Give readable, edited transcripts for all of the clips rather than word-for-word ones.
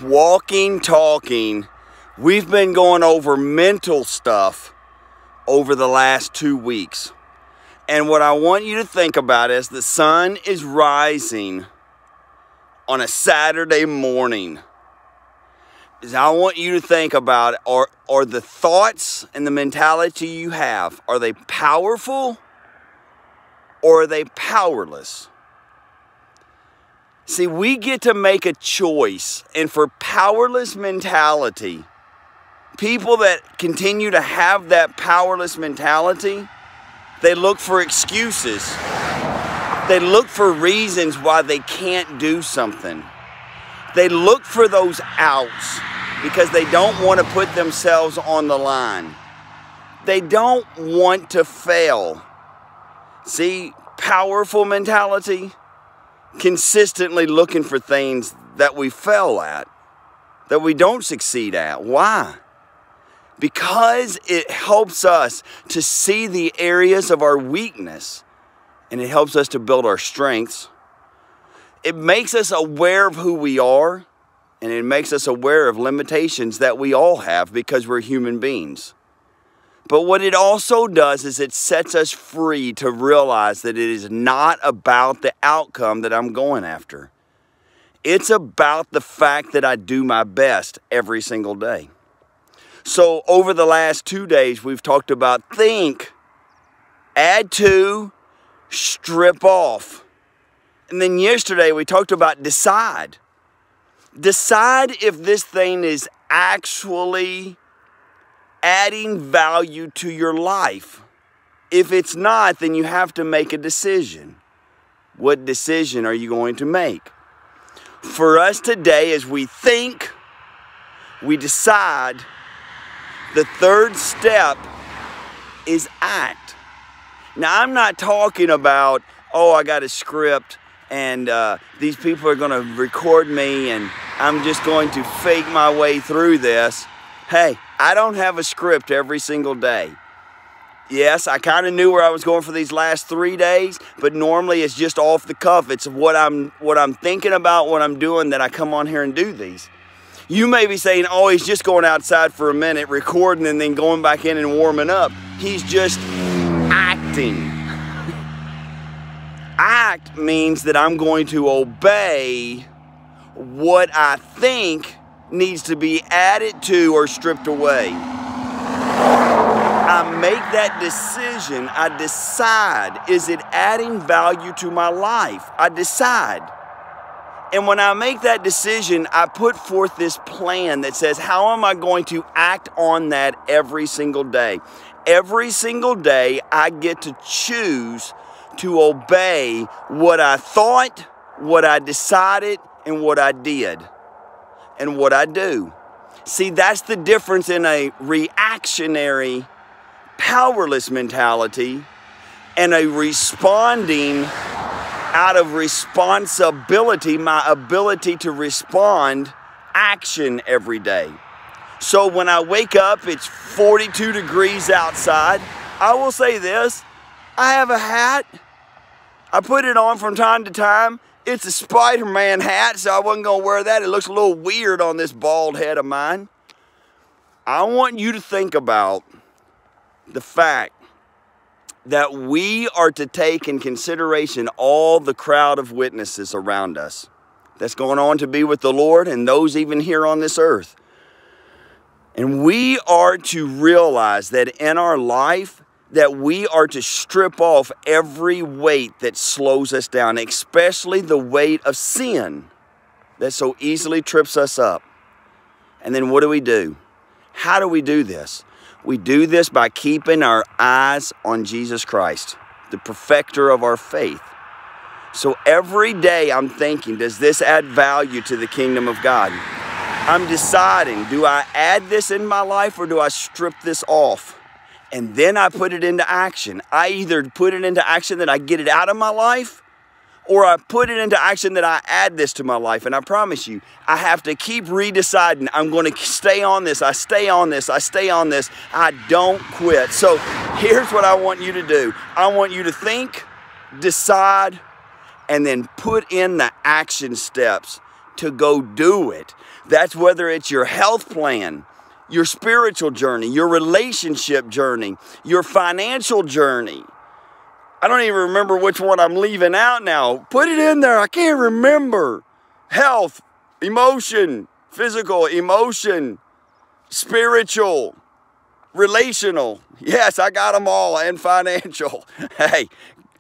walking, talking, we've been going over mental stuff over the last 2 weeks. And what I want you to think about is the sun is rising on a Saturday morning. I want you to think about, are the thoughts and the mentality you have, are they powerful or are they powerless? See, we get to make a choice, and for powerless mentality, people that continue to have that powerless mentality, they look for excuses. They look for reasons why they can't do something. They look for those outs because they don't want to put themselves on the line. They don't want to fail. See, powerful mentality, consistently looking for things that we fail at, that we don't succeed at. Why? Because it helps us to see the areas of our weakness, and it helps us to build our strengths. It makes us aware of who we are, and it makes us aware of limitations that we all have because we're human beings. But what it also does is it sets us free to realize that it is not about the outcome that I'm going after. It's about the fact that I do my best every single day. So over the last 2 days, we've talked about think, add to, strip off. And then yesterday we talked about decide. Decide if this thing is actually adding value to your life. If it's not, then you have to make a decision. What decision are you going to make? For us today, as we think, we decide, the third step is act. Now, I'm not talking about, oh, I got a script and these people are going to record me and I'm just going to fake my way through this. Hey, I don't have a script every single day. Yes, I kind of knew where I was going for these last 3 days, but normally it's just off the cuff. It's what I'm thinking about, what I'm doing, that I come on here and do these. You may be saying, oh, he's just going outside for a minute, recording, and then going back in and warming up. He's just acting. Act means that I'm going to obey what I think needs to be added to or stripped away. I make that decision. I decide, is it adding value to my life? I decide. And when I make that decision, I put forth this plan that says, how am I going to act on that every single day? Every single day, I get to choose to obey what I thought, what I decided, and what I did, and what I do. See, that's the difference in a reactionary, powerless mentality and a responding out of responsibility, my ability to respond, action every day. So when I wake up, it's 42 degrees outside. I will say this, I have a hat. I put it on from time to time. It's a Spider-Man hat, so I wasn't going to wear that. It looks a little weird on this bald head of mine. I want you to think about the fact that we are to take in consideration all the crowd of witnesses around us that's going on to be with the Lord and those even here on this earth. And we are to realize that in our life, that we are to strip off every weight that slows us down, especially the weight of sin that so easily trips us up. And then what do? How do we do this? We do this by keeping our eyes on Jesus Christ, the perfecter of our faith. So every day I'm thinking, does this add value to the kingdom of God? I'm deciding, do I add this in my life or do I strip this off? And then I put it into action. I either put it into action that I get it out of my life, or I put it into action that I add this to my life. And I promise you, I have to keep redeciding. I'm going to stay on this. I stay on this. I stay on this. I don't quit. So here's what I want you to do. I want you to think, decide, and then put in the action steps to go do it. That's whether it's your health plan, your spiritual journey, your relationship journey, your financial journey. I don't even remember which one I'm leaving out now. Put it in there. I can't remember. Health, emotion, physical, emotion, spiritual, relational. Yes, I got them all, and financial. Hey,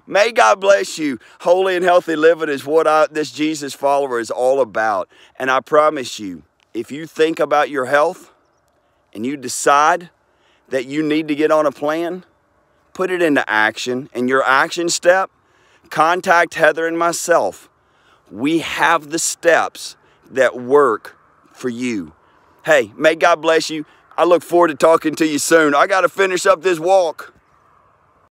may God bless you. Holy and healthy living is what this Jesus follower is all about. And I promise you, if you think about your health and you decide that you need to get on a plan, put it into action. And your action step, contact Heather and myself. We have the steps that work for you. Hey, may God bless you. I look forward to talking to you soon. I got to finish up this walk.